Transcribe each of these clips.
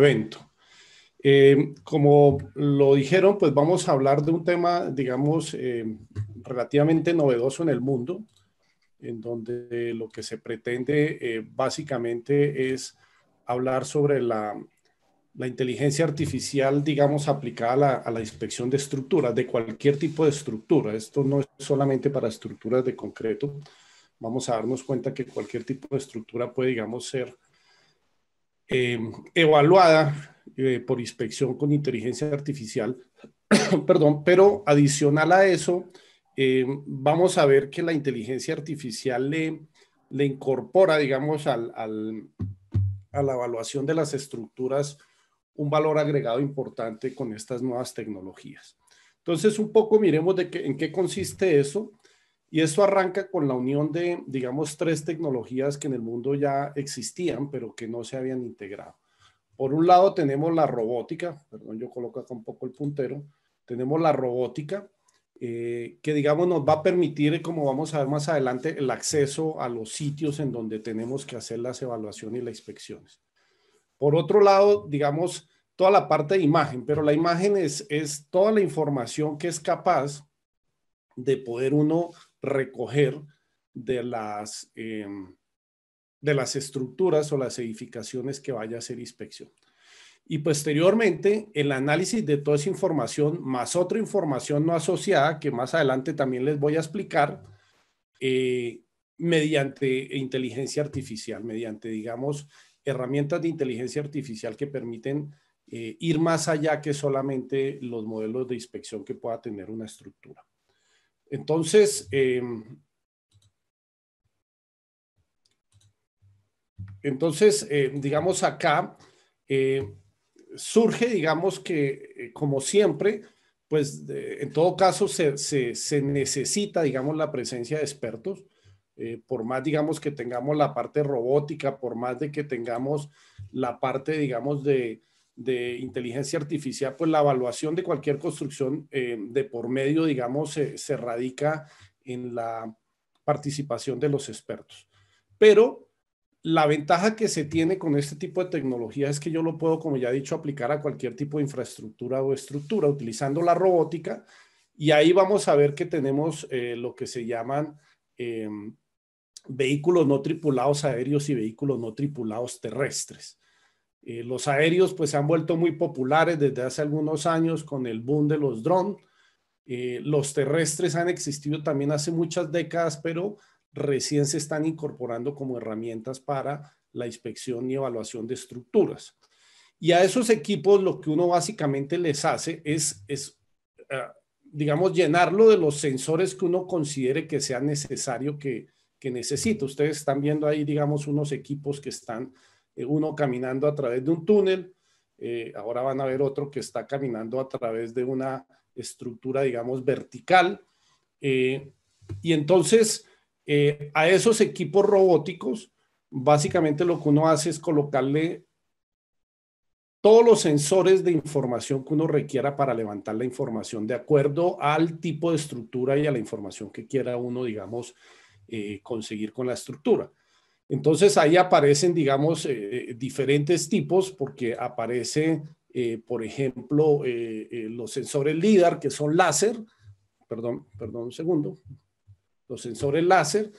evento. Como lo dijeron, pues vamos a hablar de un tema, digamos, relativamente novedoso en el mundo, en donde lo que se pretende básicamente es hablar sobre la inteligencia artificial, digamos, aplicada a la inspección de estructuras, de cualquier tipo de estructura. Esto no es solamente para estructuras de concreto. Vamos a darnos cuenta que cualquier tipo de estructura puede, digamos, ser evaluada por inspección con inteligencia artificial, perdón, pero adicional a eso, vamos a ver que la inteligencia artificial le incorpora, digamos, a la evaluación de las estructuras un valor agregado importante con estas nuevas tecnologías. Entonces, un poco miremos en qué consiste eso. Y esto arranca con la unión de, digamos, tres tecnologías que en el mundo ya existían, pero que no se habían integrado. Por un lado tenemos la robótica, perdón, yo coloco acá un poco el puntero, tenemos la robótica, que digamos nos va a permitir, como vamos a ver más adelante, el acceso a los sitios en donde tenemos que hacer las evaluaciones y las inspecciones. Por otro lado, digamos, toda la parte de imagen, pero la imagen es toda la información que es capaz de poder uno recoger de las estructuras o las edificaciones que vaya a hacer inspección. Y posteriormente, el análisis de toda esa información, más otra información no asociada, que más adelante también les voy a explicar, mediante inteligencia artificial, mediante, digamos, herramientas de inteligencia artificial que permiten ir más allá que solamente los modelos de inspección que pueda tener una estructura. Entonces, digamos acá, surge, digamos que, como siempre, pues en todo caso se necesita, digamos, la presencia de expertos, por más, digamos, que tengamos la parte robótica, por más de que tengamos la parte, digamos, de inteligencia artificial, pues la evaluación de cualquier construcción de por medio, digamos, se radica en la participación de los expertos. Pero la ventaja que se tiene con este tipo de tecnología es que yo lo puedo, como ya he dicho, aplicar a cualquier tipo de infraestructura o estructura utilizando la robótica, y ahí vamos a ver que tenemos lo que se llaman vehículos no tripulados aéreos y vehículos no tripulados terrestres. Los aéreos pues se han vuelto muy populares desde hace algunos años con el boom de los drones. Los terrestres han existido también hace muchas décadas, pero recién se están incorporando como herramientas para la inspección y evaluación de estructuras. Y a esos equipos lo que uno básicamente les hace es digamos, llenarlo de los sensores que uno considere que sea necesario que necesite. Ustedes están viendo ahí, digamos, unos equipos que están, uno caminando a través de un túnel, ahora van a ver otro que está caminando a través de una estructura, digamos, vertical. Y entonces, a esos equipos robóticos, básicamente lo que uno hace es colocarle todos los sensores de información que uno requiera para levantar la información de acuerdo al tipo de estructura y a la información que quiera uno, digamos, conseguir con la estructura. Entonces ahí aparecen, digamos, diferentes tipos, porque aparece, por ejemplo, los sensores LIDAR, que son láser. Perdón un segundo. Los sensores láser.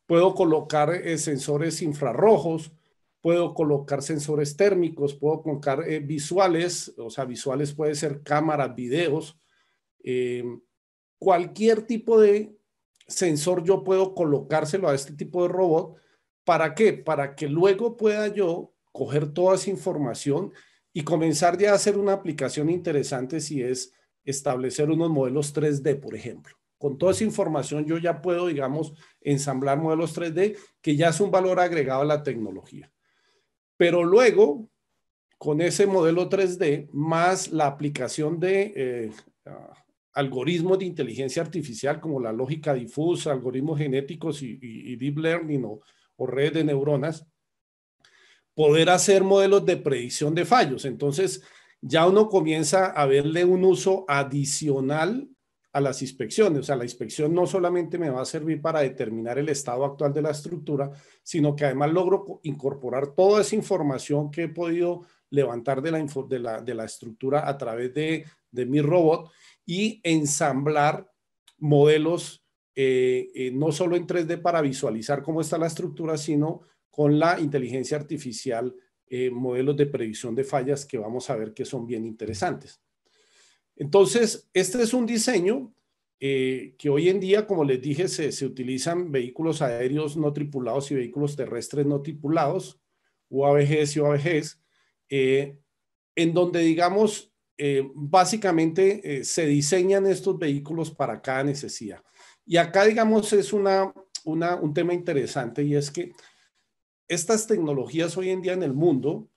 Puedo colocar sensores infrarrojos, puedo colocar sensores térmicos, puedo colocar visuales, o sea, visuales puede ser cámaras, videos, cualquier tipo de sensor yo puedo colocárselo a este tipo de robot. ¿Para qué? Para que luego pueda yo coger toda esa información y comenzar ya a hacer una aplicación interesante, si es establecer unos modelos 3D, por ejemplo. Con toda esa información yo ya puedo, digamos, ensamblar modelos 3D, que ya es un valor agregado a la tecnología. Pero luego, con ese modelo 3D, más la aplicación de algoritmos de inteligencia artificial como la lógica difusa, algoritmos genéticos y deep learning o redes de neuronas, poder hacer modelos de predicción de fallos. Entonces, ya uno comienza a verle un uso adicional a las inspecciones. O sea, la inspección no solamente me va a servir para determinar el estado actual de la estructura, sino que además logro incorporar toda esa información que he podido levantar de la estructura a través de mi robot y ensamblar modelos no solo en 3D para visualizar cómo está la estructura, sino con la inteligencia artificial, modelos de predicción de fallas que vamos a ver que son bien interesantes. Entonces, este es un diseño que hoy en día, como les dije, se utilizan vehículos aéreos no tripulados y vehículos terrestres no tripulados, UAVGs y UAVGs, en donde, digamos, básicamente se diseñan estos vehículos para cada necesidad. Y acá, digamos, es un tema interesante, y es que estas tecnologías hoy en día en el mundo,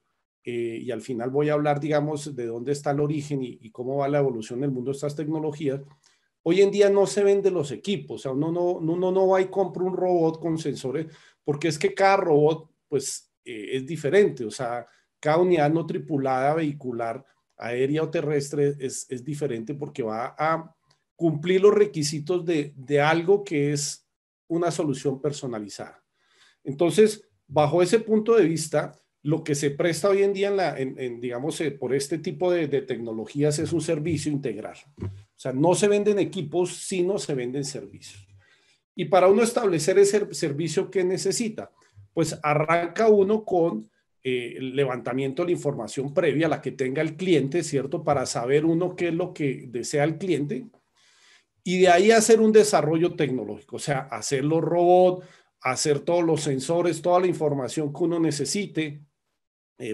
y al final voy a hablar, digamos, de dónde está el origen y cómo va la evolución del mundo de estas tecnologías. Hoy en día no se venden los equipos, o sea, uno no va y compra un robot con sensores, porque es que cada robot, pues, es diferente, o sea, cada unidad no tripulada vehicular, aérea o terrestre, es diferente porque va a cumplir los requisitos de algo que es una solución personalizada. Entonces, bajo ese punto de vista, lo que se presta hoy en día digamos, por este tipo de tecnologías es un servicio integral. O sea, no se venden equipos, sino se venden servicios. Y para uno establecer ese servicio, ¿qué necesita? Pues arranca uno con el levantamiento de la información previa, la que tenga el cliente, ¿cierto? Para saber uno qué es lo que desea el cliente. Y de ahí hacer un desarrollo tecnológico, o sea, hacer los robots, hacer todos los sensores, toda la información que uno necesite.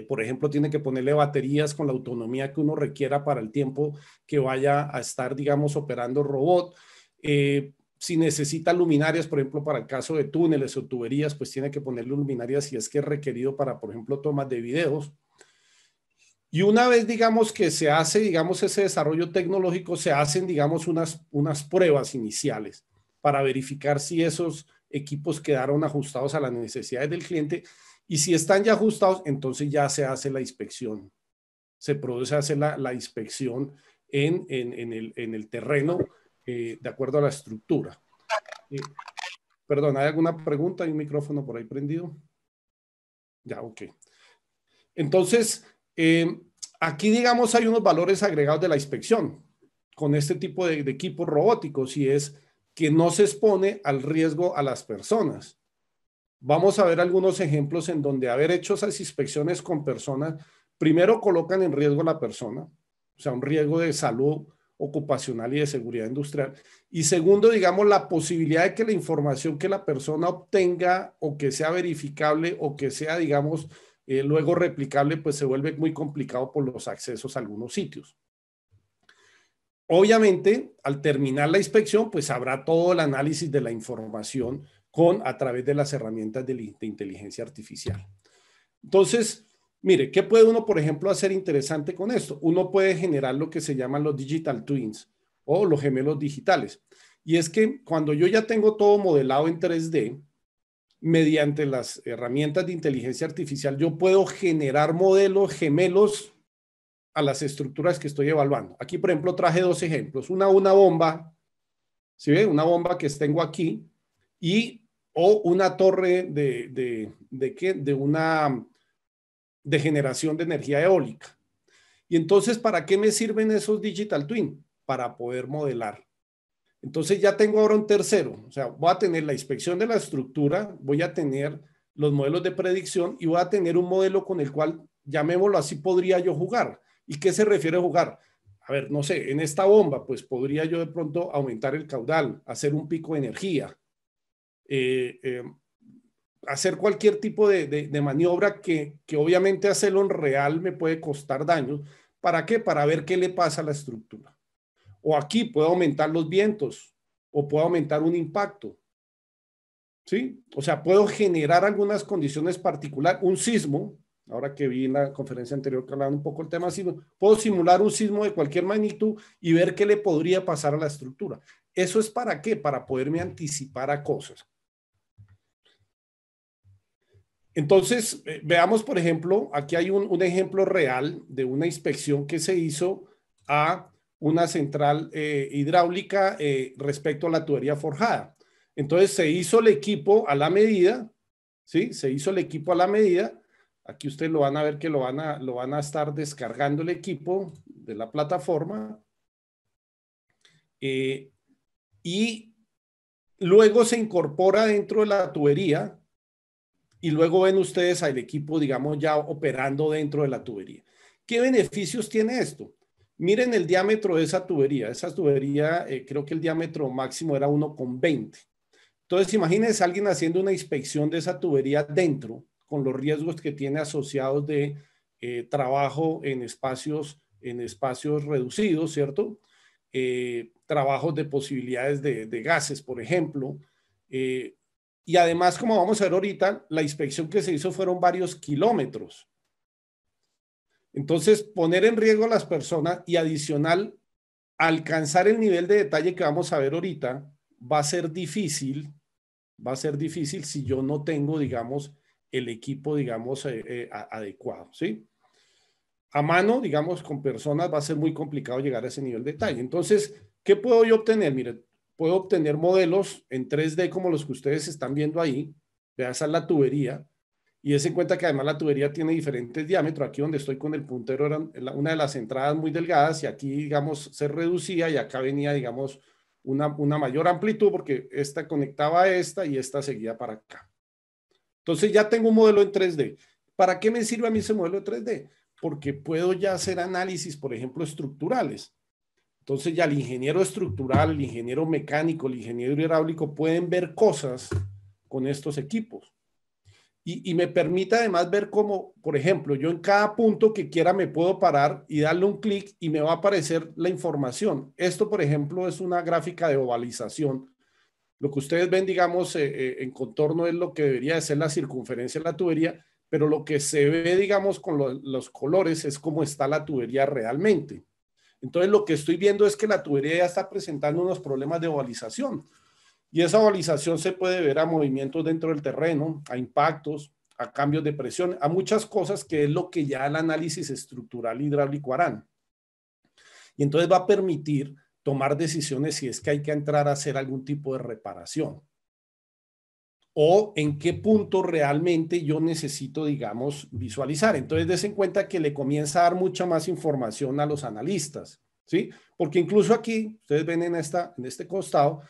Por ejemplo, tiene que ponerle baterías con la autonomía que uno requiera para el tiempo que vaya a estar, digamos, operando el robot. Si necesita luminarias, por ejemplo, para el caso de túneles o tuberías, pues tiene que ponerle luminarias si es que es requerido para, por ejemplo, tomas de videos. Y una vez, digamos, que se hace, digamos, ese desarrollo tecnológico, se hacen, digamos, unas pruebas iniciales para verificar si esos equipos quedaron ajustados a las necesidades del cliente. Y si están ya ajustados, entonces ya se hace la inspección. Se produce hacer la inspección en el terreno de acuerdo a la estructura. Perdón, ¿hay alguna pregunta? ¿Hay un micrófono por ahí prendido? Ya, ok. Entonces, aquí, digamos, hay unos valores agregados de la inspección con este tipo de equipos robóticos, y es que no se expone al riesgo a las personas. Vamos a ver algunos ejemplos en donde haber hecho esas inspecciones con personas, primero colocan en riesgo a la persona, o sea, un riesgo de salud ocupacional y de seguridad industrial. Y segundo, digamos, la posibilidad de que la información que la persona obtenga o que sea verificable o que sea, digamos, luego replicable, pues se vuelve muy complicado por los accesos a algunos sitios. Obviamente, al terminar la inspección, pues habrá todo el análisis de la información a través de las herramientas de inteligencia artificial. Entonces, mire, ¿qué puede uno, por ejemplo, hacer interesante con esto? Uno puede generar lo que se llaman los digital twins o los gemelos digitales. Y es que cuando yo ya tengo todo modelado en 3D, mediante las herramientas de inteligencia artificial, yo puedo generar modelos gemelos a las estructuras que estoy evaluando. Aquí, por ejemplo, traje dos ejemplos. Una bomba, ¿sí ve? Una bomba que tengo aquí, o una torre de generación de energía eólica. Y entonces, ¿para qué me sirven esos digital twin? Para poder modelar. Entonces ya tengo ahora un tercero, o sea, voy a tener la inspección de la estructura, voy a tener los modelos de predicción y voy a tener un modelo con el cual, llamémoslo así, podría yo jugar. ¿Y qué se refiere a jugar? A ver, no sé, en esta bomba, pues podría yo de pronto aumentar el caudal, hacer un pico de energía, hacer cualquier tipo de maniobra que obviamente hacerlo en real me puede costar daños. ¿Para qué? Para ver qué le pasa a la estructura. O aquí puedo aumentar los vientos o puedo aumentar un impacto. ¿Sí? O sea, puedo generar algunas condiciones particulares, un sismo, ahora que vi en la conferencia anterior que hablaban un poco el tema sismo, puedo simular un sismo de cualquier magnitud y ver qué le podría pasar a la estructura. ¿Eso es para qué? Para poderme anticipar a cosas. Entonces, veamos, por ejemplo, aquí hay un ejemplo real de una inspección que se hizo a una central hidráulica respecto a la tubería forjada. Entonces, se hizo el equipo a la medida, ¿sí? Se hizo el equipo a la medida. Aquí ustedes lo van a ver que lo van a estar descargando el equipo de la plataforma. Y luego se incorpora dentro de la tubería y luego ven ustedes al equipo, digamos, ya operando dentro de la tubería. ¿Qué beneficios tiene esto? Miren el diámetro de esa tubería. Esa tubería, creo que el diámetro máximo era 1,20. Entonces, imagínense a alguien haciendo una inspección de esa tubería dentro, con los riesgos que tiene asociados de trabajo en espacios reducidos, ¿cierto? Trabajos de posibilidades de gases, por ejemplo. Y además, como vamos a ver ahorita, la inspección que se hizo fueron varios kilómetros. Entonces, poner en riesgo a las personas y adicional, alcanzar el nivel de detalle que vamos a ver ahorita, va a ser difícil si yo no tengo, digamos, el equipo, digamos, adecuado, ¿sí? A mano, digamos, con personas va a ser muy complicado llegar a ese nivel de detalle. Entonces, ¿qué puedo yo obtener? Mire, puedo obtener modelos en 3D como los que ustedes están viendo ahí. Vean, esa es la tubería. Y des en cuenta que además la tubería tiene diferentes diámetros. Aquí donde estoy con el puntero era una de las entradas muy delgadas y aquí, digamos, se reducía y acá venía, digamos, una mayor amplitud porque esta conectaba a esta y esta seguía para acá. Entonces ya tengo un modelo en 3D. ¿Para qué me sirve a mí ese modelo de 3D? Porque puedo ya hacer análisis, por ejemplo, estructurales. Entonces ya el ingeniero estructural, el ingeniero mecánico, el ingeniero hidráulico pueden ver cosas con estos equipos. Y me permite además ver cómo, por ejemplo, yo en cada punto que quiera me puedo parar y darle un clic y me va a aparecer la información. Esto, por ejemplo, es una gráfica de ovalización. Lo que ustedes ven, digamos, en contorno es lo que debería de ser la circunferencia de la tubería, pero lo que se ve, digamos, con los colores es cómo está la tubería realmente. Entonces, lo que estoy viendo es que la tubería ya está presentando unos problemas de ovalización. Y esa ovalización se puede ver a movimientos dentro del terreno, a impactos, a cambios de presión, a muchas cosas que es lo que ya el análisis estructural hidráulico harán. Y entonces va a permitir tomar decisiones si es que hay que entrar a hacer algún tipo de reparación o en qué punto realmente yo necesito, digamos, visualizar. Entonces, des en cuenta que le comienza a dar mucha más información a los analistas, ¿sí? Porque incluso aquí, ustedes ven en este costado,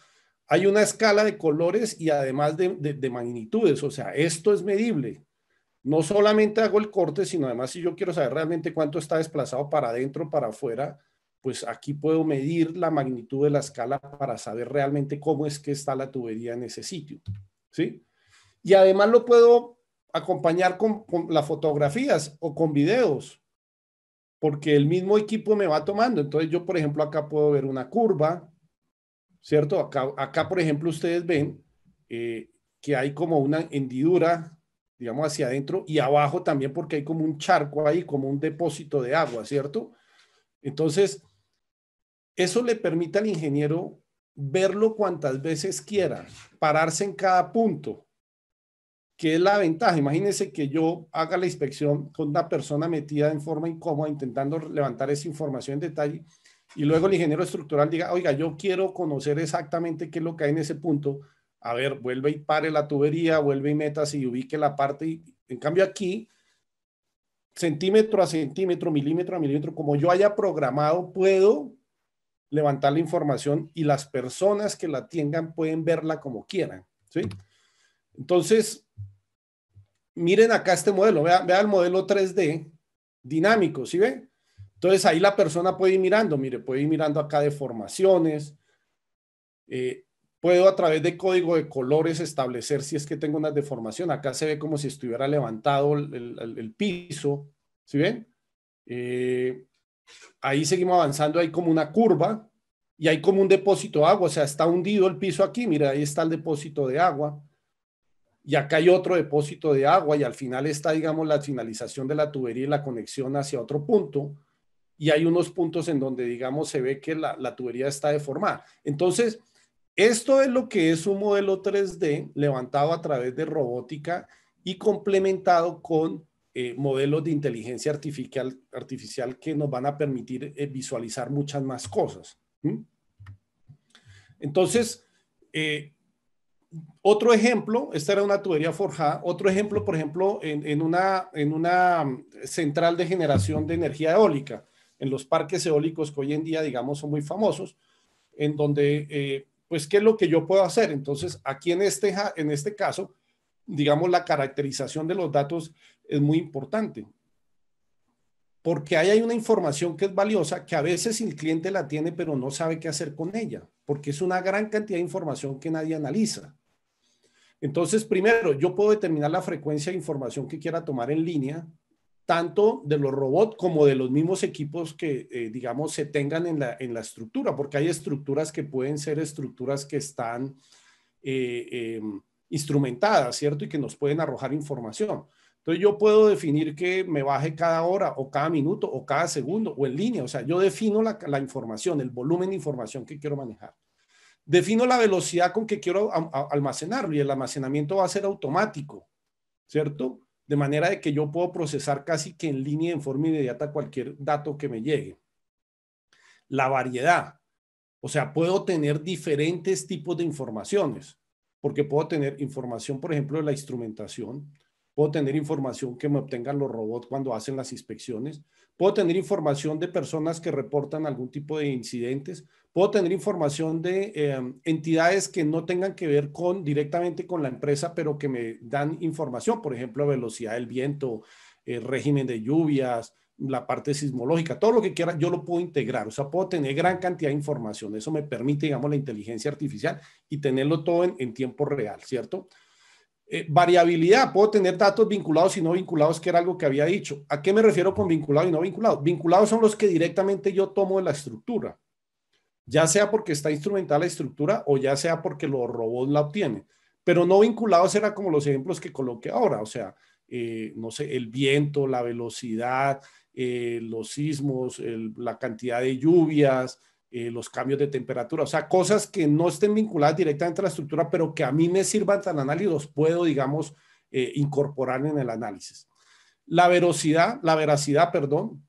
hay una escala de colores y además de magnitudes, o sea, esto es medible. No solamente hago el corte, sino además si yo quiero saber realmente cuánto está desplazado para adentro, para afuera, pues aquí puedo medir la magnitud de la escala para saber realmente cómo es que está la tubería en ese sitio, ¿sí? Y además lo puedo acompañar con las fotografías o con videos, porque el mismo equipo me va tomando. Entonces yo, por ejemplo, acá puedo ver una curva, ¿cierto? Acá por ejemplo, ustedes ven que hay como una hendidura, digamos, hacia adentro y abajo también porque hay como un charco ahí, como un depósito de agua, ¿cierto? Entonces, eso le permite al ingeniero verlo cuantas veces quiera, pararse en cada punto, que es la ventaja. Imagínense que yo haga la inspección con una persona metida en forma incómoda, intentando levantar esa información en detalle, y luego el ingeniero estructural diga, oiga, yo quiero conocer exactamente qué es lo que hay en ese punto. A ver, vuelve y pare la tubería, vuelve y métase y ubique la parte. En cambio aquí, centímetro a centímetro, milímetro a milímetro, como yo haya programado, puedo levantar la información y las personas que la tengan pueden verla como quieran, ¿sí? Entonces, miren acá este modelo, vea el modelo 3D dinámico, ¿sí ve? Entonces ahí la persona puede ir mirando, mire, puede ir mirando acá deformaciones, puedo a través de código de colores establecer si es que tengo una deformación. Acá se ve como si estuviera levantado el piso, ¿sí ven? Ahí seguimos avanzando, hay como una curva y hay como un depósito de agua, o sea, está hundido el piso aquí, mira, ahí está el depósito de agua. Y acá hay otro depósito de agua y al final está, digamos, la finalización de la tubería y la conexión hacia otro punto. Y hay unos puntos en donde, digamos, se ve que la tubería está deformada. Entonces, esto es lo que es un modelo 3D levantado a través de robótica y complementado con modelos de inteligencia artificial que nos van a permitir visualizar muchas más cosas. ¿Mm? Entonces, Otro ejemplo, esta era una tubería forjada. Otro ejemplo, por ejemplo, en una central de generación de energía eólica, en los parques eólicos que hoy en día, digamos, son muy famosos, en donde, pues, ¿qué es lo que yo puedo hacer? Entonces, aquí en este caso, digamos, la caracterización de los datos es muy importante, porque ahí hay una información que es valiosa, que a veces el cliente la tiene, pero no sabe qué hacer con ella, porque es una gran cantidad de información que nadie analiza. Entonces, primero, yo puedo determinar la frecuencia de información que quiera tomar en línea, tanto de los robots como de los mismos equipos que, digamos, se tengan en la estructura, porque hay estructuras que pueden ser estructuras que están eh, eh, instrumentadas, ¿cierto? Y que nos pueden arrojar información. Entonces, yo puedo definir que me baje cada hora o cada minuto o cada segundo o en línea. O sea, yo defino la información, el volumen de información que quiero manejar. Defino la velocidad con que quiero almacenarlo y el almacenamiento va a ser automático, ¿cierto? De manera de que yo puedo procesar casi que en línea en forma inmediata cualquier dato que me llegue. La variedad, o sea, puedo tener diferentes tipos de informaciones, porque puedo tener información, por ejemplo, de la instrumentación, puedo tener información que me obtengan los robots cuando hacen las inspecciones, puedo tener información de personas que reportan algún tipo de incidentes, puedo tener información de entidades que no tengan que ver directamente con la empresa, pero que me dan información, por ejemplo, velocidad del viento, régimen de lluvias, la parte sismológica, todo lo que quiera, yo lo puedo integrar. O sea, puedo tener gran cantidad de información. Eso me permite, digamos, la inteligencia artificial y tenerlo todo en tiempo real, ¿cierto? Variabilidad, puedo tener datos vinculados y no vinculados, que era algo que había dicho. ¿A qué me refiero con vinculado y no vinculado? Vinculados son los que directamente yo tomo de la estructura, ya sea porque está instrumentada la estructura o ya sea porque los robots la obtienen. Pero no vinculados era como los ejemplos que coloqué ahora, o sea, no sé, el viento, la velocidad, los sismos, la cantidad de lluvias, los cambios de temperatura, o sea, cosas que no estén vinculadas directamente a la estructura, pero que a mí me sirvan para el análisis, los puedo, digamos, incorporar en el análisis. La veracidad, perdón,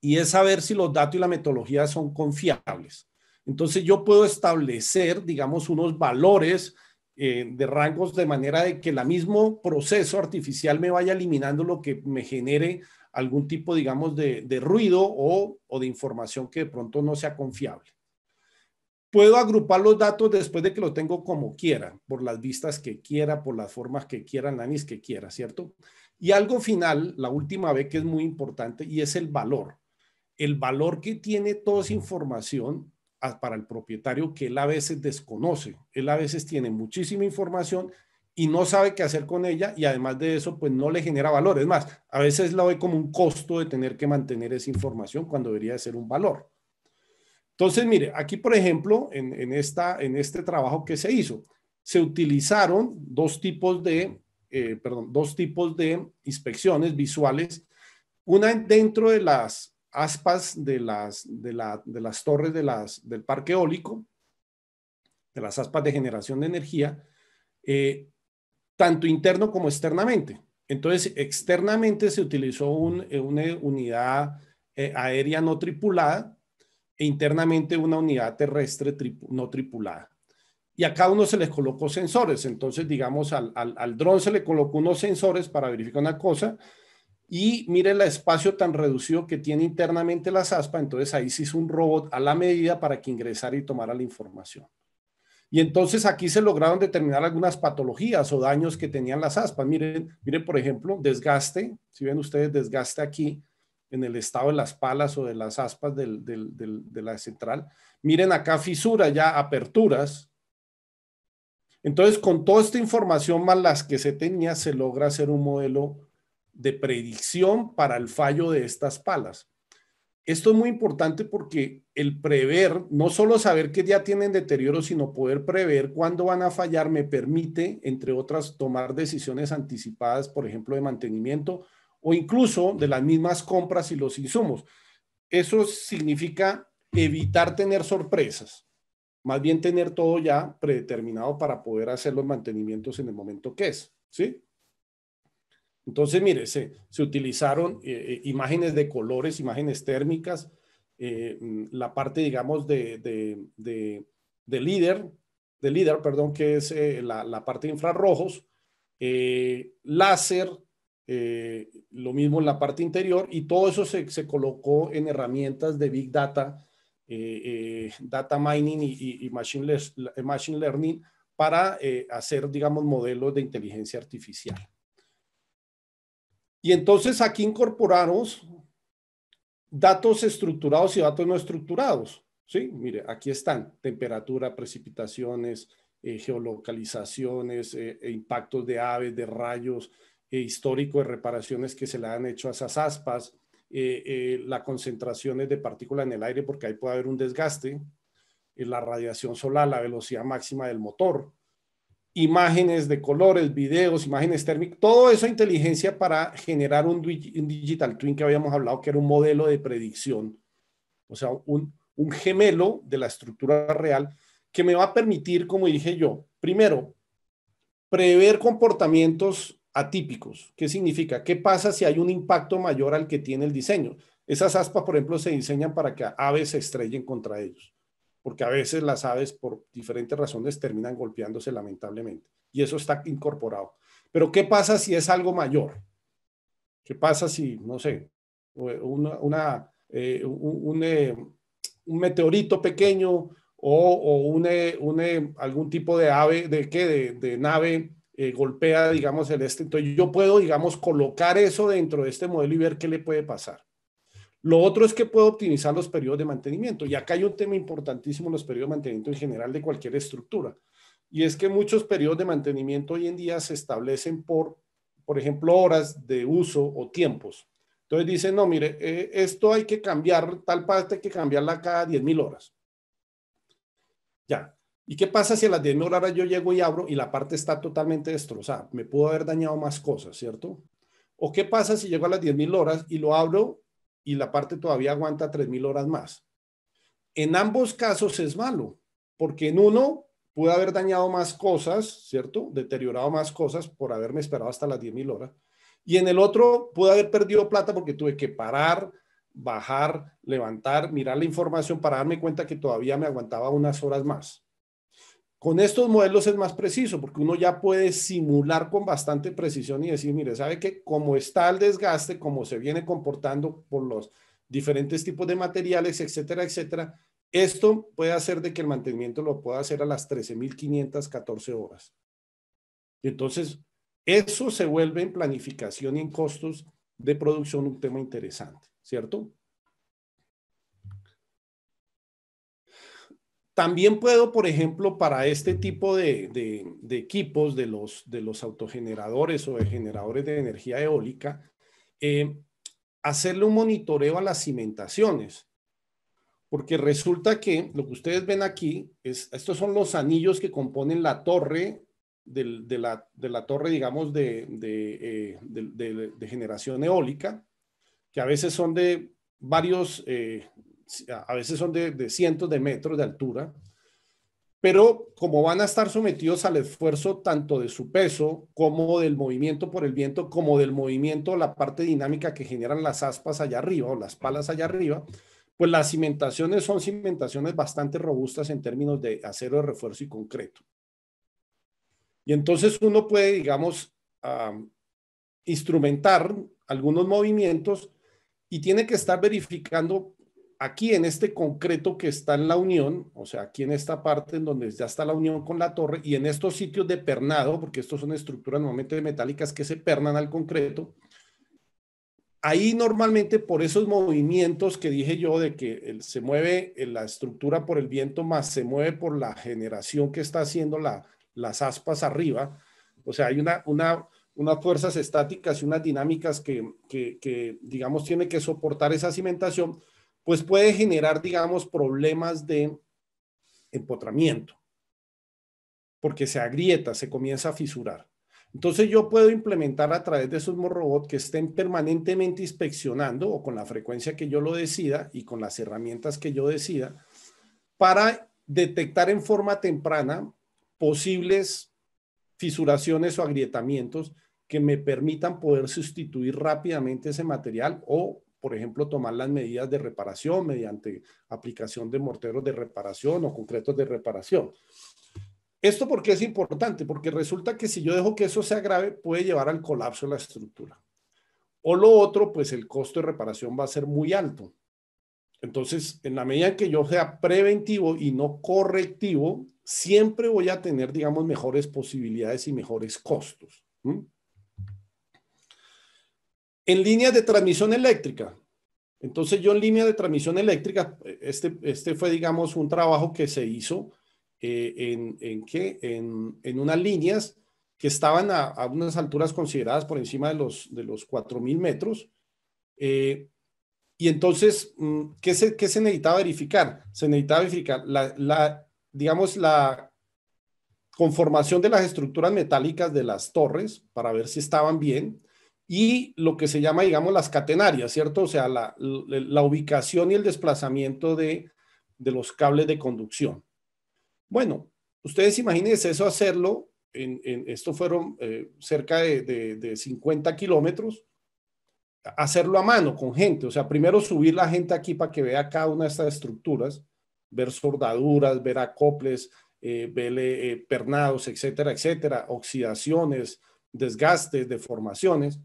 y es saber si los datos y la metodología son confiables. Entonces yo puedo establecer, digamos, unos valores de rangos de manera de que el mismo proceso artificial me vaya eliminando lo que me genere algún tipo, digamos, de ruido o de información que de pronto no sea confiable. Puedo agrupar los datos después de que lo tengo como quiera, por las vistas que quiera, por las formas que quiera, el análisis que quiera, ¿cierto? Y algo final, la última vez que es muy importante, y es el valor que tiene toda esa información para el propietario, que él a veces desconoce. Él a veces tiene muchísima información y no sabe qué hacer con ella, y además de eso, pues no le genera valor. Es más, a veces la ve como un costo de tener que mantener esa información cuando debería de ser un valor. Entonces, mire, aquí, por ejemplo, en este trabajo que se hizo, se utilizaron dos tipos de inspecciones visuales, una dentro de las aspas de las torres del parque eólico, de las aspas de generación de energía, eh, tanto interno como externamente. Entonces, externamente se utilizó una unidad aérea no tripulada e internamente una unidad terrestre no tripulada. Y a cada uno se les colocó sensores. Entonces, digamos, al dron se le colocó unos sensores para verificar una cosa, y mire el espacio tan reducido que tiene internamente las aspas. Entonces ahí se hizo un robot a la medida para que ingresara y tomara la información. Y entonces aquí se lograron determinar algunas patologías o daños que tenían las aspas. Miren, por ejemplo, desgaste. Si ven ustedes desgaste aquí en el estado de las palas o de las aspas de la central. Miren acá fisura, ya aperturas. Entonces, con toda esta información más las que se tenía, se logra hacer un modelo de predicción para el fallo de estas palas. Esto es muy importante porque el prever, no solo saber que ya tienen deterioro, sino poder prever cuándo van a fallar, me permite, entre otras, tomar decisiones anticipadas, por ejemplo, de mantenimiento o incluso de las mismas compras y los insumos. Eso significa evitar tener sorpresas, más bien tener todo ya predeterminado para poder hacer los mantenimientos en el momento que es, ¿sí? Entonces, mire, se utilizaron imágenes de colores, imágenes térmicas, la parte, digamos, de líder, de LIDAR, perdón, que es la parte de infrarrojos, láser, lo mismo en la parte interior, y todo eso se colocó en herramientas de Big Data, Data Mining y Machine Learning para hacer, digamos, modelos de inteligencia artificial. Y entonces aquí incorporamos datos estructurados y datos no estructurados. ¿Sí? Mire, aquí están: temperatura, precipitaciones, geolocalizaciones, impactos de aves, de rayos, histórico de reparaciones que se le han hecho a esas aspas, las concentraciones de partículas en el aire, porque ahí puede haber un desgaste, la radiación solar, la velocidad máxima del motor, imágenes de colores, videos, imágenes térmicas, todo eso inteligencia para generar un digital twin que habíamos hablado, que era un modelo de predicción, o sea, un gemelo de la estructura real que me va a permitir, como dije yo, primero, prever comportamientos atípicos. ¿Qué significa? ¿Qué pasa si hay un impacto mayor al que tiene el diseño? Esas aspas, por ejemplo, se diseñan para que aves se estrellen contra ellos, porque a veces las aves, por diferentes razones, terminan golpeándose lamentablemente, y eso está incorporado. Pero ¿qué pasa si es algo mayor? ¿Qué pasa si, no sé, un meteorito pequeño algún tipo de ave, de nave golpea, digamos, el este? Entonces yo puedo, digamos, colocar eso dentro de este modelo y ver qué le puede pasar. Lo otro es que puedo optimizar los periodos de mantenimiento. Y acá hay un tema importantísimo en los periodos de mantenimiento en general de cualquier estructura. Y es que muchos periodos de mantenimiento hoy en día se establecen por ejemplo, horas de uso o tiempos. Entonces dicen, no, mire, esto hay que cambiar, tal parte hay que cambiarla cada 10.000 horas. Ya. ¿Y qué pasa si a las 10.000 horas yo llego y abro y la parte está totalmente destrozada? Me pudo haber dañado más cosas, ¿cierto? ¿O qué pasa si llego a las 10.000 horas y lo abro y la parte todavía aguanta 3.000 horas más? En ambos casos es malo, porque en uno pude haber dañado más cosas, ¿cierto? Deteriorado más cosas por haberme esperado hasta las 10.000 horas. Y en el otro pude haber perdido plata porque tuve que parar, bajar, levantar, mirar la información para darme cuenta que todavía me aguantaba unas horas más. Con estos modelos es más preciso porque uno ya puede simular con bastante precisión y decir, mire, ¿sabe qué? Como está el desgaste, como se viene comportando por los diferentes tipos de materiales, etcétera, etcétera, esto puede hacer de que el mantenimiento lo pueda hacer a las 13.514 horas. Y entonces, eso se vuelve en planificación y en costos de producción un tema interesante, ¿cierto? También puedo, por ejemplo, para este tipo de equipos de los autogeneradores o de generadores de energía eólica, hacerle un monitoreo a las cimentaciones. Porque resulta que lo que ustedes ven aquí, estos son los anillos que componen la torre de la torre, digamos, de generación eólica, que a veces son de varios, a veces son de cientos de metros de altura, pero como van a estar sometidos al esfuerzo tanto de su peso como del movimiento por el viento, como del movimiento, la parte dinámica que generan las aspas allá arriba o las palas allá arriba, pues las cimentaciones son cimentaciones bastante robustas en términos de acero de refuerzo y concreto. Y entonces uno puede, digamos, instrumentar algunos movimientos y tiene que estar verificando aquí en este concreto que está en la unión, o sea, aquí en esta parte en donde ya está la unión con la torre y en estos sitios de pernado, porque estos son estructuras normalmente metálicas que se pernan al concreto. Ahí normalmente por esos movimientos que dije yo de que se mueve la estructura por el viento más se mueve por la generación que está haciendo las aspas arriba, o sea, hay unas fuerzas estáticas y unas dinámicas que, digamos, tiene que soportar esa cimentación, pues puede generar, digamos, problemas de empotramiento, porque se agrieta, se comienza a fisurar. Entonces yo puedo implementar a través de esos robots que estén permanentemente inspeccionando o con la frecuencia que yo lo decida y con las herramientas que yo decida para detectar en forma temprana posibles fisuraciones o agrietamientos que me permitan poder sustituir rápidamente ese material o, por ejemplo, tomar las medidas de reparación mediante aplicación de morteros de reparación o concretos de reparación. ¿Esto por qué es importante? Porque resulta que si yo dejo que eso se agrave, puede llevar al colapso de la estructura. O lo otro, pues el costo de reparación va a ser muy alto. Entonces, en la medida en que yo sea preventivo y no correctivo, siempre voy a tener, digamos, mejores posibilidades y mejores costos. ¿Mm? En líneas de transmisión eléctrica. Entonces, yo en línea de transmisión eléctrica, este fue, digamos, un trabajo que se hizo en unas líneas que estaban a unas alturas consideradas por encima de los 4.000 metros. Y entonces, ¿qué se necesitaba verificar? Se necesitaba verificar digamos, la conformación de las estructuras metálicas de las torres para ver si estaban bien y lo que se llama, digamos, las catenarias, ¿cierto? O sea, la ubicación y el desplazamiento de los cables de conducción. Bueno, ustedes imagínense eso hacerlo, esto fueron cerca de 50 kilómetros, hacerlo a mano con gente, o sea, primero subir la gente aquí para que vea cada una de estas estructuras, ver soldaduras, ver acoples, ver pernados, etcétera, etcétera, oxidaciones, desgastes, deformaciones.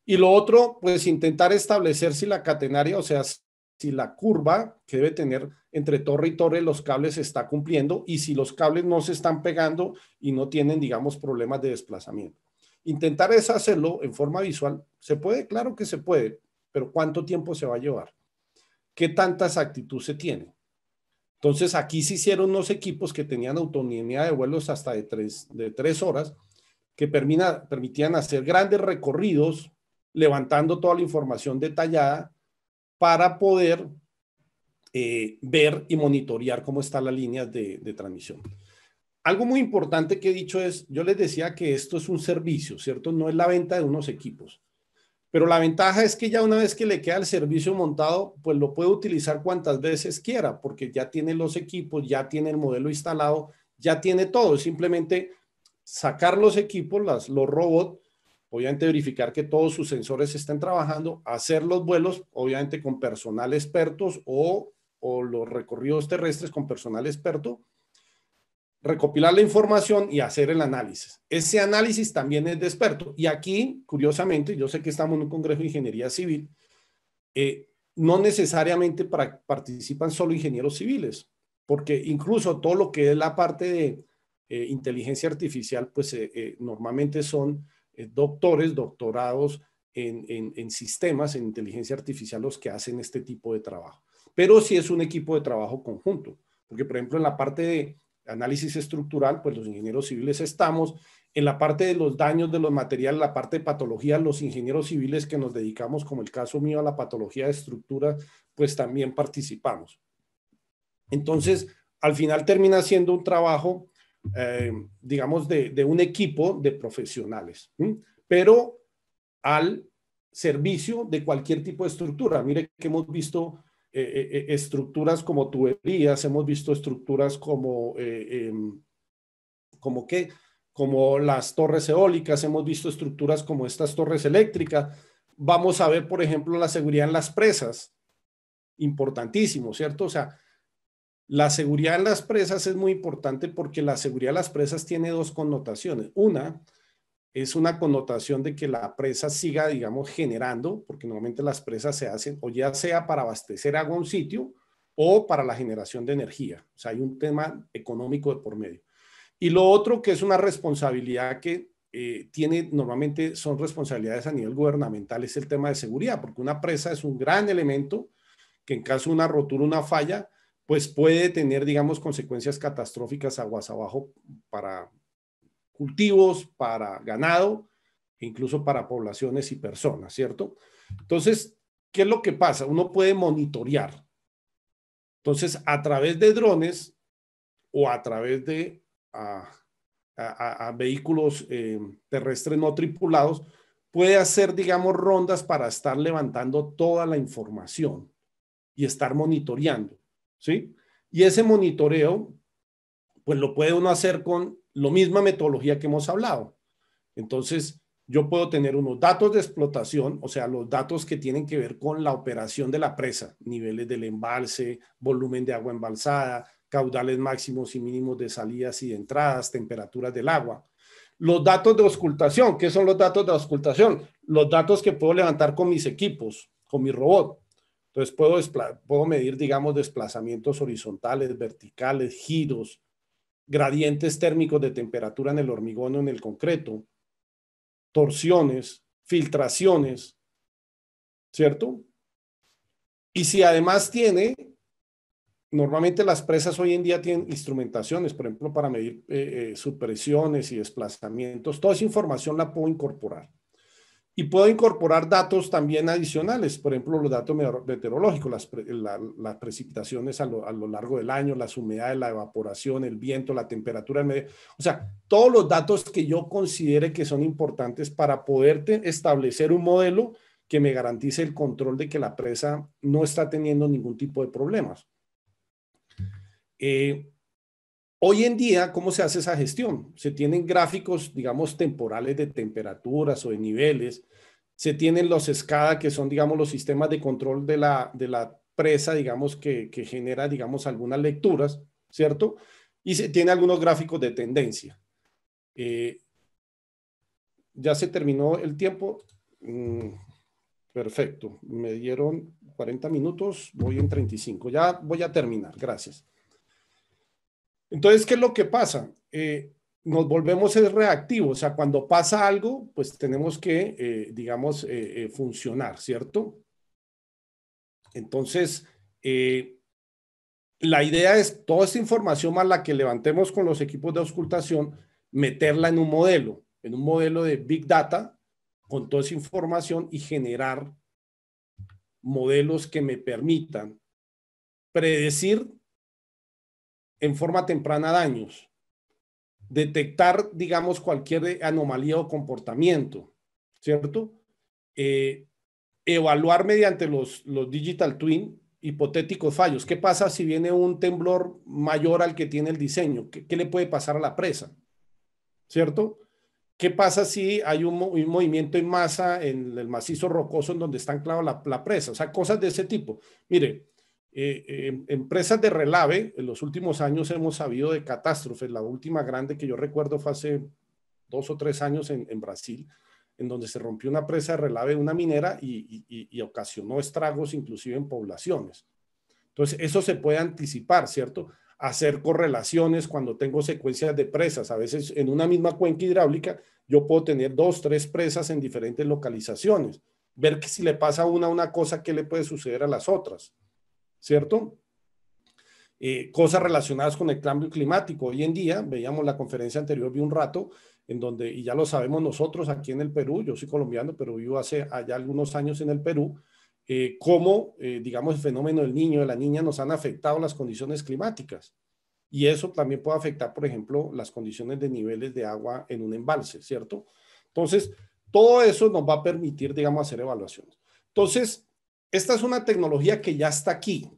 Y lo otro, pues intentar establecer si la catenaria, o sea, si la curva que debe tener entre torre y torre los cables se está cumpliendo y si los cables no se están pegando y no tienen, digamos, problemas de desplazamiento. Intentar es hacerlo en forma visual. ¿Se puede? Claro que se puede, pero ¿cuánto tiempo se va a llevar? ¿Qué tanta exactitud se tiene? Entonces, aquí se hicieron unos equipos que tenían autonomía de vuelos hasta de 3 horas, que permitían hacer grandes recorridos, levantando toda la información detallada para poder ver y monitorear cómo están las líneas de transmisión. Algo muy importante que he dicho es, yo les decía que esto es un servicio, ¿cierto? No es la venta de unos equipos. Pero la ventaja es que ya una vez que le queda el servicio montado, pues lo puede utilizar cuantas veces quiera, porque ya tiene los equipos, ya tiene el modelo instalado, ya tiene todo. Es simplemente sacar los equipos, los robots, obviamente verificar que todos sus sensores estén trabajando, hacer los vuelos, obviamente con personal expertos o los recorridos terrestres con personal experto, recopilar la información y hacer el análisis. Ese análisis también es de experto. Y aquí, curiosamente, yo sé que estamos en un congreso de ingeniería civil, no necesariamente participan solo ingenieros civiles, porque incluso todo lo que es la parte de inteligencia artificial, pues normalmente son doctores, doctorados en sistemas, en inteligencia artificial, los que hacen este tipo de trabajo. Pero sí es un equipo de trabajo conjunto, porque por ejemplo en la parte de análisis estructural, pues los ingenieros civiles estamos, en la parte de los daños de los materiales, la parte de patología, los ingenieros civiles que nos dedicamos, como el caso mío, a la patología de estructura, pues también participamos. Entonces, al final termina siendo un trabajo, digamos, de un equipo de profesionales, pero al servicio de cualquier tipo de estructura. Mire que hemos visto estructuras como tuberías, hemos visto estructuras como que como las torres eólicas, hemos visto estructuras como estas torres eléctricas. Vamos a ver, por ejemplo, la seguridad en las presas, importantísimo, ¿cierto? O sea, la seguridad en las presas es muy importante porque la seguridad de las presas tiene dos connotaciones. Una es una connotación de que la presa siga, digamos, generando, porque normalmente las presas se hacen o ya sea para abastecer agua a un sitio o para la generación de energía. O sea, hay un tema económico de por medio. Y lo otro que es una responsabilidad que tiene, normalmente son responsabilidades a nivel gubernamental, es el tema de seguridad, porque una presa es un gran elemento que en caso de una rotura, una falla, pues puede tener, digamos, consecuencias catastróficas aguas abajo para cultivos, para ganado, incluso para poblaciones y personas, ¿cierto? Entonces, ¿qué es lo que pasa? Uno puede monitorear. Entonces, a través de drones o a través de vehículos terrestres no tripulados, puede hacer, digamos, rondas para estar levantando toda la información y estar monitoreando, ¿sí? Y ese monitoreo, pues lo puede uno hacer con la misma metodología que hemos hablado. Entonces, yo puedo tener unos datos de explotación, o sea, los datos que tienen que ver con la operación de la presa, niveles del embalse, volumen de agua embalsada, caudales máximos y mínimos de salidas y de entradas, temperaturas del agua. Los datos de auscultación, ¿qué son los datos de auscultación? Los datos que puedo levantar con mis equipos, con mi robot. Entonces puedo medir, digamos, desplazamientos horizontales, verticales, giros, gradientes térmicos de temperatura en el hormigón o en el concreto, torsiones, filtraciones, ¿cierto? Y si además normalmente las presas hoy en día tienen instrumentaciones, por ejemplo, para medir subpresiones y desplazamientos, toda esa información la puedo incorporar. Y puedo incorporar datos también adicionales, por ejemplo, los datos meteorológicos, las precipitaciones a lo largo del año, las humedades, la evaporación, el viento, la temperatura del medio. O sea, todos los datos que yo considere que son importantes para poder establecer un modelo que me garantice el control de que la presa no está teniendo ningún tipo de problemas. Hoy en día, ¿cómo se hace esa gestión? Se tienen gráficos, digamos, temporales de temperaturas o de niveles. Se tienen los SCADA, que son, digamos, los sistemas de control de la presa, digamos, que genera, digamos, algunas lecturas, ¿cierto? Y se tiene algunos gráficos de tendencia. Ya se terminó el tiempo. Perfecto. Me dieron 40 minutos, voy en 35. Ya voy a terminar. Gracias. Entonces, ¿qué es lo que pasa? Nos volvemos reactivos, o sea, cuando pasa algo, pues tenemos que, digamos, funcionar, ¿cierto? Entonces, la idea es toda esta información más la que levantemos con los equipos de auscultación, meterla en un modelo de Big Data, con toda esa información y generar modelos que me permitan predecir en forma temprana daños, detectar, digamos, cualquier anomalía o comportamiento, ¿cierto? Evaluar mediante los digital twin hipotéticos fallos. ¿Qué pasa si viene un temblor mayor al que tiene el diseño? ¿Qué le puede pasar a la presa? ¿Cierto? ¿Qué pasa si hay un movimiento en masa en el macizo rocoso en donde está anclado la presa? O sea, cosas de ese tipo. Mire, empresas de relave, en los últimos años hemos sabido de catástrofes. La última grande que yo recuerdo fue hace 2 o 3 años en Brasil, en donde se rompió una presa de relave de una minera y ocasionó estragos inclusive en poblaciones. Entonces, eso se puede anticipar, ¿cierto? Hacer correlaciones cuando tengo secuencias de presas. A veces en una misma cuenca hidráulica yo puedo tener 2, 3 presas en diferentes localizaciones. Ver que si le pasa a una cosa, ¿qué le puede suceder a las otras? ¿Cierto? Cosas relacionadas con el cambio climático. Hoy en día, veíamos la conferencia anterior, vi un rato, en donde, y ya lo sabemos nosotros aquí en el Perú, yo soy colombiano, pero vivo hace allá algunos años en el Perú, cómo, digamos, el fenómeno del niño, de la niña nos han afectado las condiciones climáticas. Y eso también puede afectar, por ejemplo, las condiciones de niveles de agua en un embalse, ¿cierto? Entonces, todo eso nos va a permitir, digamos, hacer evaluaciones. Entonces, esta es una tecnología que ya está aquí,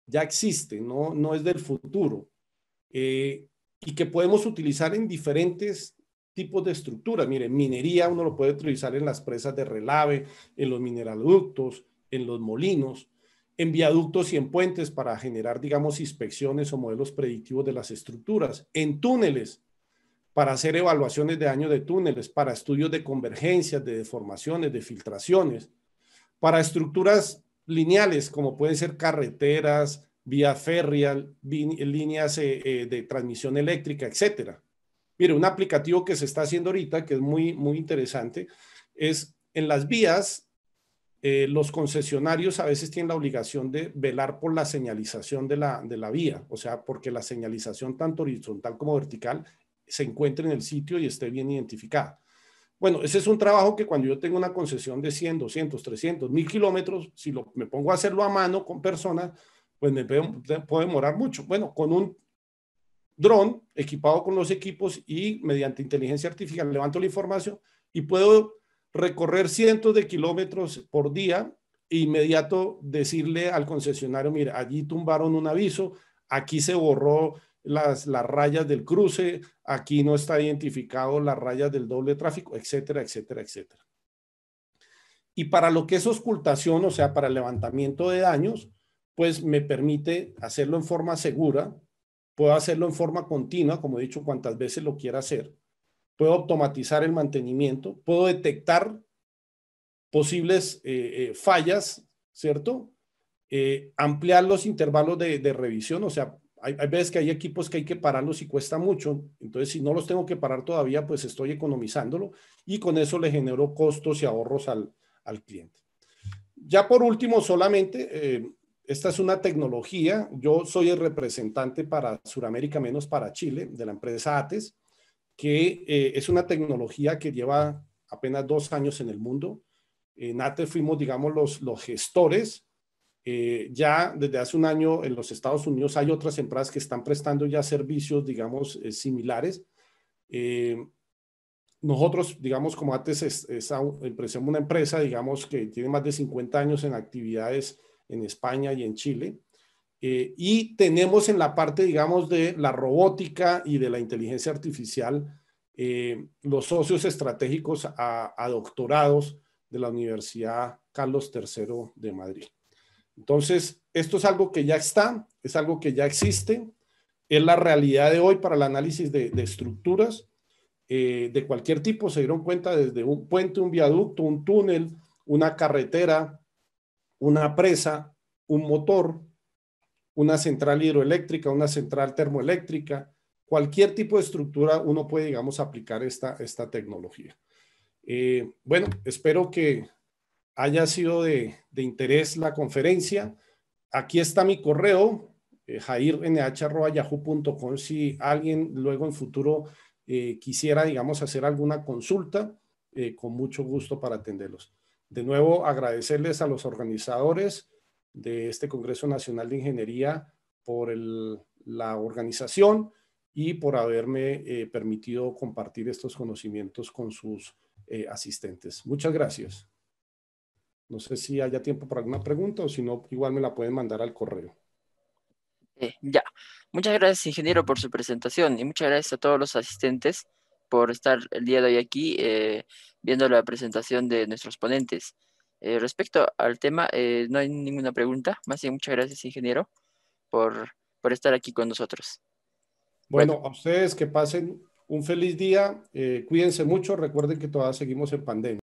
ya existe, no es del futuro, y que podemos utilizar en diferentes tipos de estructuras. Miren, minería uno lo puede utilizar en las presas de relave, en los mineraloductos, en los molinos, en viaductos y en puentes para generar, digamos, inspecciones o modelos predictivos de las estructuras, en túneles para hacer evaluaciones de daño de túneles, para estudios de convergencias, de deformaciones, de filtraciones, para estructuras lineales como pueden ser carreteras, vías férreas, líneas de transmisión eléctrica, etcétera. Mire, un aplicativo que se está haciendo ahorita, que es muy interesante, es en las vías, los concesionarios a veces tienen la obligación de velar por la señalización de la vía, o sea, porque la señalización tanto horizontal como vertical se encuentre en el sitio y esté bien identificada. Bueno, ese es un trabajo que cuando yo tengo una concesión de 100, 200, 300, 1000 kilómetros, si me pongo a hacerlo a mano con personas, pues me puede demorar mucho. Bueno, con un dron equipado con los equipos y mediante inteligencia artificial levanto la información y puedo recorrer cientos de kilómetros por día e inmediato decirle al concesionario, mira, allí tumbaron un aviso, aquí se borró las rayas del cruce, aquí no está identificado las rayas del doble tráfico, etcétera, etcétera, etcétera. Y para lo que es auscultación, o sea, para el levantamiento de daños, pues me permite hacerlo en forma segura, puedo hacerlo en forma continua, como he dicho, cuantas veces lo quiera hacer, puedo automatizar el mantenimiento, puedo detectar posibles fallas, ¿cierto? Ampliar los intervalos de revisión, o sea, hay veces que hay equipos que hay que pararlos y cuesta mucho, entonces si no los tengo que parar todavía, pues estoy economizándolo y con eso le genero costos y ahorros al cliente. Ya por último, solamente, esta es una tecnología, yo soy el representante para Sudamérica, menos para Chile, de la empresa ATES, que es una tecnología que lleva apenas 2 años en el mundo. En ATES fuimos, digamos, los gestores. Ya desde hace un año en los Estados Unidos hay otras empresas que están prestando ya servicios, digamos, similares. Eh, Nosotros, digamos, como ATES es una empresa, digamos, que tiene más de 50 años en actividades en España y en Chile. Y tenemos en la parte, digamos, de la robótica y de la inteligencia artificial, los socios estratégicos a doctorados de la Universidad Carlos III de Madrid. Entonces, esto es algo que ya está, es algo que ya existe, es la realidad de hoy para el análisis de estructuras de cualquier tipo. Se dieron cuenta desde un puente, un viaducto, un túnel, una carretera, una presa, un motor, una central hidroeléctrica, una central termoeléctrica, cualquier tipo de estructura uno puede, digamos, aplicar esta tecnología. Bueno, espero que haya sido de interés la conferencia. Aquí está mi correo, jairnh@yahoo.com, si alguien luego en futuro quisiera, digamos, hacer alguna consulta, con mucho gusto para atenderlos. De nuevo, agradecerles a los organizadores de este Congreso Nacional de Ingeniería por la organización y por haberme permitido compartir estos conocimientos con sus asistentes. Muchas gracias. No sé si haya tiempo para alguna pregunta o si no, igual me la pueden mandar al correo. Ya. Muchas gracias, ingeniero, por su presentación y muchas gracias a todos los asistentes por estar el día de hoy aquí viendo la presentación de nuestros ponentes. Respecto al tema, no hay ninguna pregunta. Más bien, muchas gracias, ingeniero, por, por estar aquí con nosotros. Bueno. Bueno, a ustedes que pasen un feliz día, cuídense mucho, recuerden que todavía seguimos en pandemia.